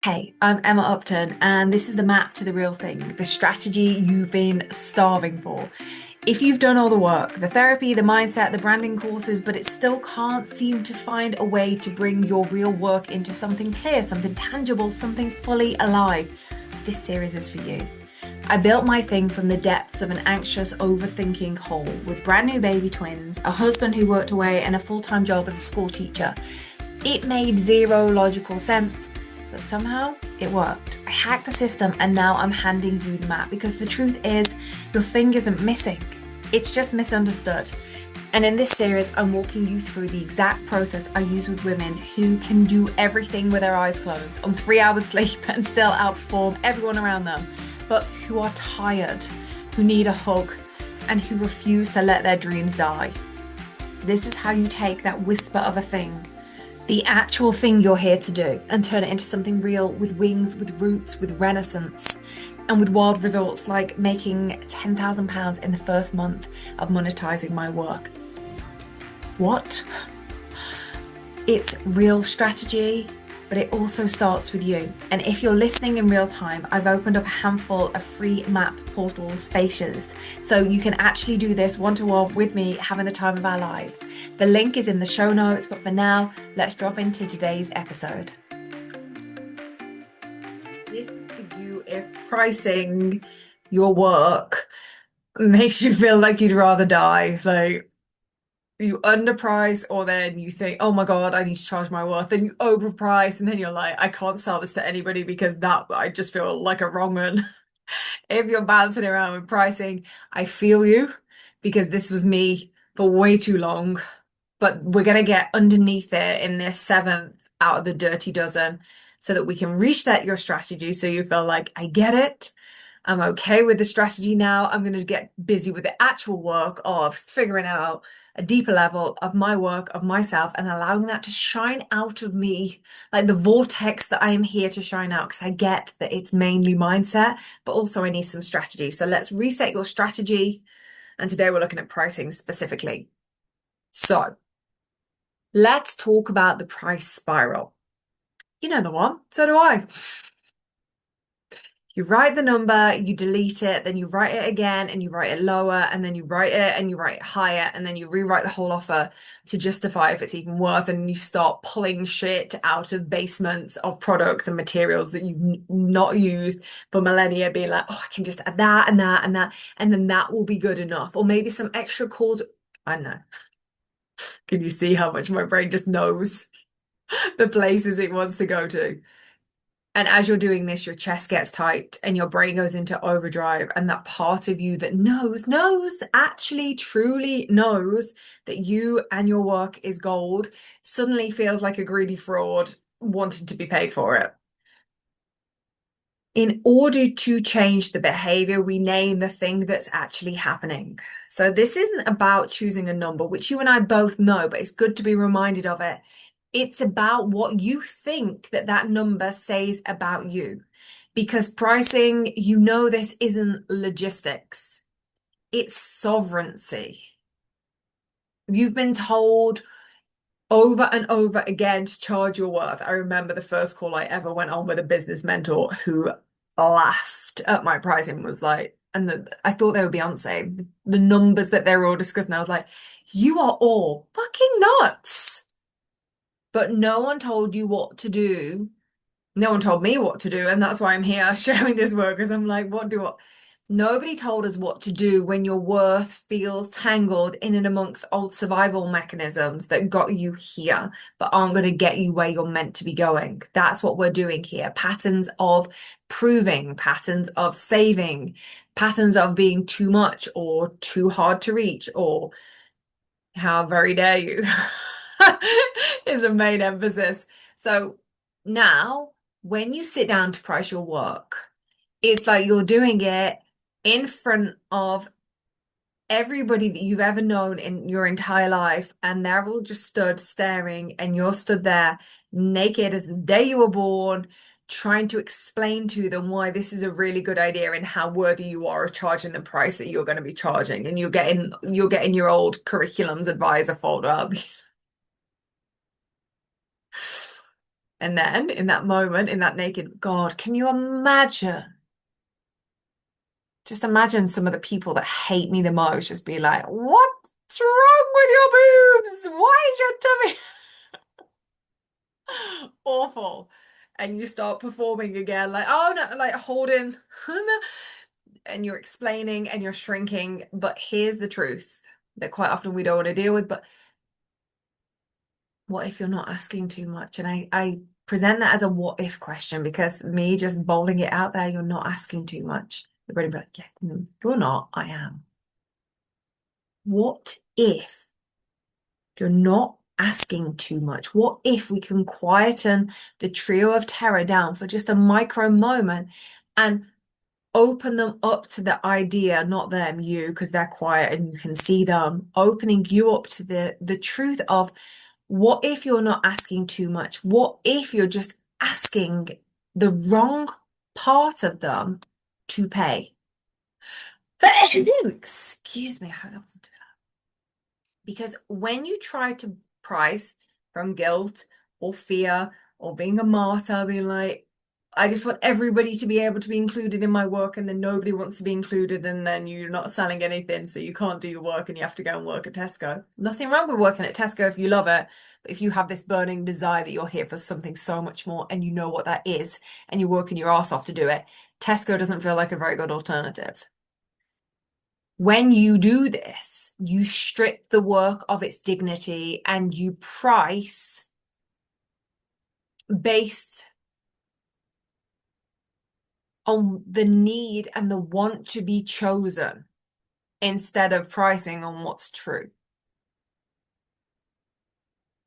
Hey, I'm Emma Upton, and this is the map to the real thing, the strategy you've been starving for. If you've done all the work, the therapy, the mindset, the branding courses, but it still can't seem to find a way to bring your real work into something clear, something tangible, something fully alive, this series is for you. I built my thing from the depths of an anxious, overthinking hole with brand new baby twins, a husband who worked away, and a full time job as a school teacher. It made zero logical sense, but somehow it worked. I hacked the system and now I'm handing you the map because the truth is, your thing isn't missing, it's just misunderstood. And in this series, I'm walking you through the exact process I use with women who can do everything with their eyes closed on 3 hours sleep and still outperform everyone around them, but who are tired, who need a hug, and who refuse to let their dreams die. This is how you take that whisper of a thing, the actual thing you're here to do, and turn it into something real with wings, with roots, with renaissance, and with wild results like making £10,000 in the first month of monetizing my work. What? It's real strategy, but it also starts with you. And if you're listening in real time, I've opened up a handful of free map portal spaces. So you can actually do this one-to-one with me, having the time of our lives. The link is in the show notes, but for now, let's drop into today's episode. This is for you if pricing your work makes you feel like you'd rather die. Like, you underprice, or then you think, oh my God, I need to charge my worth. Then you overprice, and then you're like, I can't sell this to anybody because that I just feel like a wrong one. If you're bouncing around with pricing, I feel you because this was me for way too long. But we're gonna get underneath it in this seventh out of the dirty dozen so that we can reset your strategy so you feel like I get it. I'm okay with the strategy now. I'm going to get busy with the actual work of figuring out a deeper level of my work, of myself, and allowing that to shine out of me, like the vortex that I am here to shine out, because I get that it's mainly mindset, but also I need some strategy. So let's reset your strategy. And today we're looking at pricing specifically. So let's talk about the price spiral. You know the one, so do I. You write the number, you delete it, then you write it again and you write it lower, and then you write it and you write it higher, and then you rewrite the whole offer to justify if it's even worth, and you start pulling shit out of basements of products and materials that you've not used for millennia, being like, oh, I can just add that and that and that, and then that will be good enough. Or maybe some extra calls. I don't know. Can you see how much my brain just knows the places it wants to go to? And as you're doing this, your chest gets tight and your brain goes into overdrive. And that part of you that actually truly knows that you and your work is gold, suddenly feels like a greedy fraud wanting to be paid for it. In order to change the behavior, we name the thing that's actually happening. So this isn't about choosing a number, which you and I both know, but it's good to be reminded of it. It's about what you think that that number says about you. Because pricing, you know, this isn't logistics, it's sovereignty. You've been told over and over again to charge your worth. I remember the first call I ever went on with a business mentor who laughed at my pricing, was like, I thought they were Beyonce, the numbers that they were all discussing. I was like, you are all fucking nuts. But no one told you what to do. No one told me what to do, and that's why I'm here sharing this work, because I'm like, what do I? Nobody told us what to do when your worth feels tangled in and amongst old survival mechanisms that got you here, but aren't going to get you where you're meant to be going. That's what we're doing here. Patterns of proving, patterns of saving, patterns of being too much or too hard to reach, or how very dare you is a main emphasis. So now, when you sit down to price your work, it's like you're doing it in front of everybody that you've ever known in your entire life, and they're all just stood staring, and you're stood there naked as the day you were born, trying to explain to them why this is a really good idea and how worthy you are of charging the price that you're going to be charging. And you're getting your old curriculums advisor folder up. And then in that moment, in that naked, God, can you imagine? Just imagine some of the people that hate me the most just be like, what's wrong with your boobs? Why is your tummy awful? And you start performing again, like, oh no, like holding, and you're explaining and you're shrinking. But here's the truth that quite often we don't want to deal with. But what if you're not asking too much? And I present that as a what if question because me just bowling it out there, you're not asking too much. The brain be like, yeah, you're not, I am. What if you're not asking too much? What if we can quieten the trio of terror down for just a micro moment and open them up to the idea, not them, you, because they're quiet and you can see them, opening you up to the truth of what if you're not asking too much? What if you're just asking the wrong part of them to pay? Excuse me, I hope that wasn't too loud. Because when you try to price from guilt or fear or being a martyr, being like, I just want everybody to be able to be included in my work, and then nobody wants to be included, and then you're not selling anything, so you can't do your work and you have to go and work at Tesco. Nothing wrong with working at Tesco if you love it, but if you have this burning desire that you're here for something so much more and you know what that is, and you're working your ass off to do it, Tesco doesn't feel like a very good alternative. When you do this, you strip the work of its dignity and you price based on the need and the want to be chosen instead of pricing on what's true.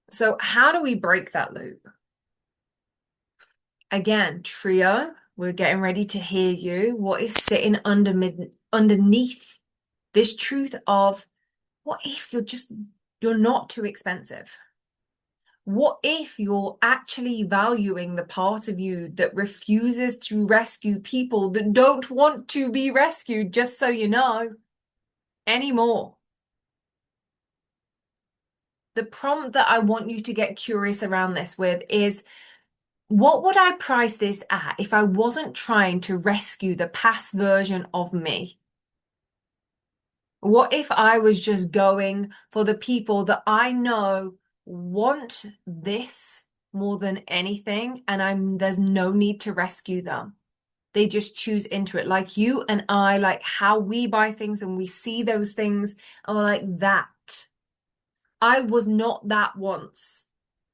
So, how do we break that loop? Again, trio, we're getting ready to hear you. What is sitting underneath this truth of what if you're not too expensive? What if you're actually valuing the part of you that refuses to rescue people that don't want to be rescued, just so you know, anymore? The prompt that I want you to get curious around this with is, what would I price this at if I wasn't trying to rescue the past version of me? What if I was just going for the people that I know want this more than anything, and there's no need to rescue them. They just choose into it, like you and I, like how we buy things and we see those things and we're like, that. I was not that once.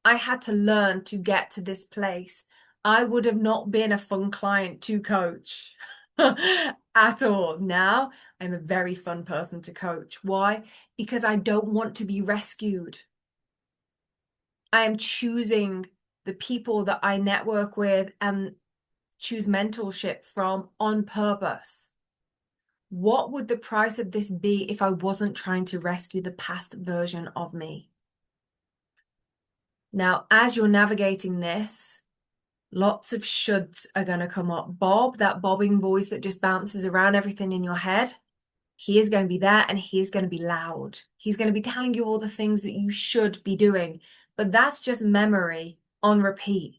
I had to learn to get to this place. I would have not been a fun client to coach at all. Now I'm a very fun person to coach. Why? Because I don't want to be rescued. I am choosing the people that I network with and choose mentorship from on purpose. What would the price of this be if I wasn't trying to rescue the past version of me? Now, as you're navigating this, lots of shoulds are going to come up. Bob, that bobbing voice that just bounces around everything in your head, he is going to be there and he is going to be loud. He's going to be telling you all the things that you should be doing, but that's just memory on repeat.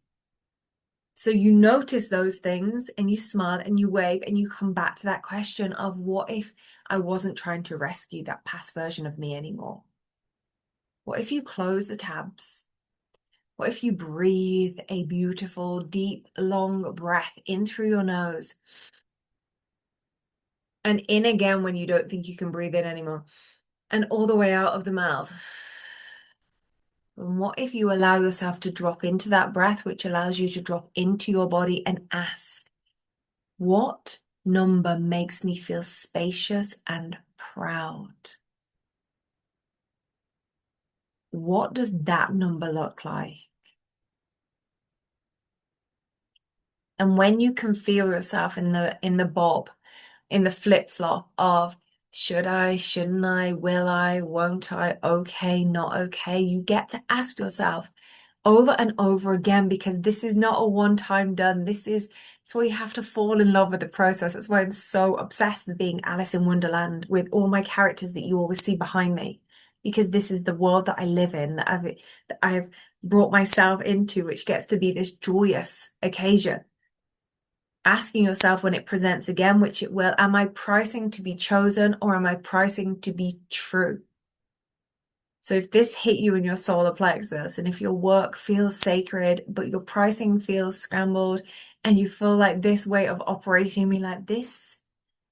So you notice those things and you smile and you wave and you come back to that question of, what if I wasn't trying to rescue that past version of me anymore? What if you close the tabs? What if you breathe a beautiful, deep, long breath in through your nose and in again when you don't think you can breathe in anymore, and all the way out of the mouth? And what if you allow yourself to drop into that breath, which allows you to drop into your body and ask, what number makes me feel spacious and proud? What does that number look like? And when you can feel yourself in the bob, in the flip-flop of should I, shouldn't I, will I, won't I, okay, not okay, you get to ask yourself over and over again, because this is not a one-time done. It's why you have to fall in love with the process. That's why I'm so obsessed with being Alice in Wonderland with all my characters that you always see behind me, because this is the world that I live in, that I've brought myself into, which gets to be this joyous occasion. Asking yourself when it presents again, which it will, am I pricing to be chosen or am I pricing to be true? So if this hit you in your solar plexus and if your work feels sacred, but your pricing feels scrambled and you feel like this way of operating me, like this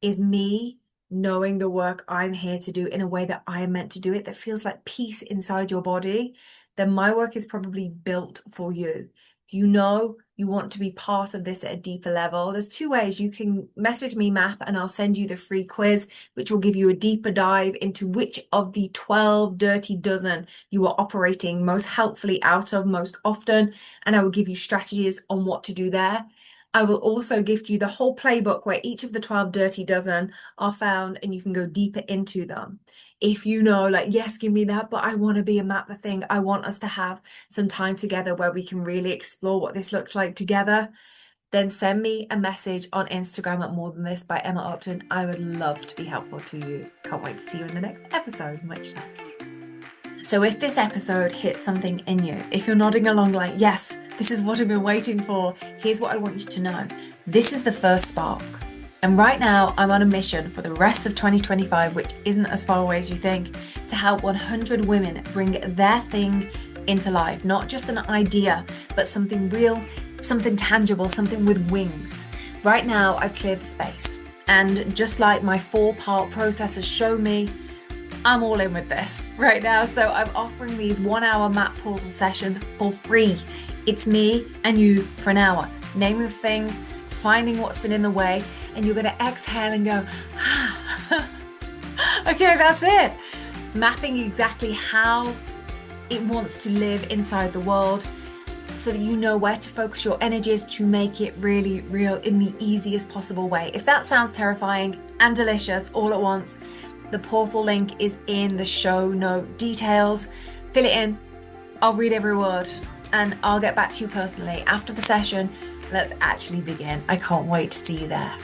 is me knowing the work I'm here to do in a way that I am meant to do it, that feels like peace inside your body, then my work is probably built for you. You know you want to be part of this at a deeper level. There's two ways. You can message me, Map, and I'll send you the free quiz, which will give you a deeper dive into which of the 12 dirty dozen you are operating most helpfully out of most often. And I will give you strategies on what to do there. I will also gift you the whole playbook where each of the 12 dirty dozen are found and you can go deeper into them. If you know, like, yes, give me that, but I want to be a Map the Thing. I want us to have some time together where we can really explore what this looks like together. Then send me a message on Instagram at More Than This by Emma Upton. I would love to be helpful to you. Can't wait to see you in the next episode. Much love. So if this episode hits something in you, if you're nodding along like, yes, this is what I've been waiting for, here's what I want you to know. This is the first spark. And right now I'm on a mission for the rest of 2025, which isn't as far away as you think, to help 100 women bring their thing into life. Not just an idea, but something real, something tangible, something with wings. Right now I've cleared the space. And just like my 4-part process has shown me, I'm all in with this right now. So I'm offering these 1-hour Map Portal sessions for free. It's me and you for an hour. Name the thing, finding what's been in the way, and you're going to exhale and go, okay, that's it. Mapping exactly how it wants to live inside the world so that you know where to focus your energies to make it really real in the easiest possible way. If that sounds terrifying and delicious all at once, the portal link is in the show note details. Fill it in. I'll read every word and I'll get back to you personally after the session. Let's actually begin. I can't wait to see you there.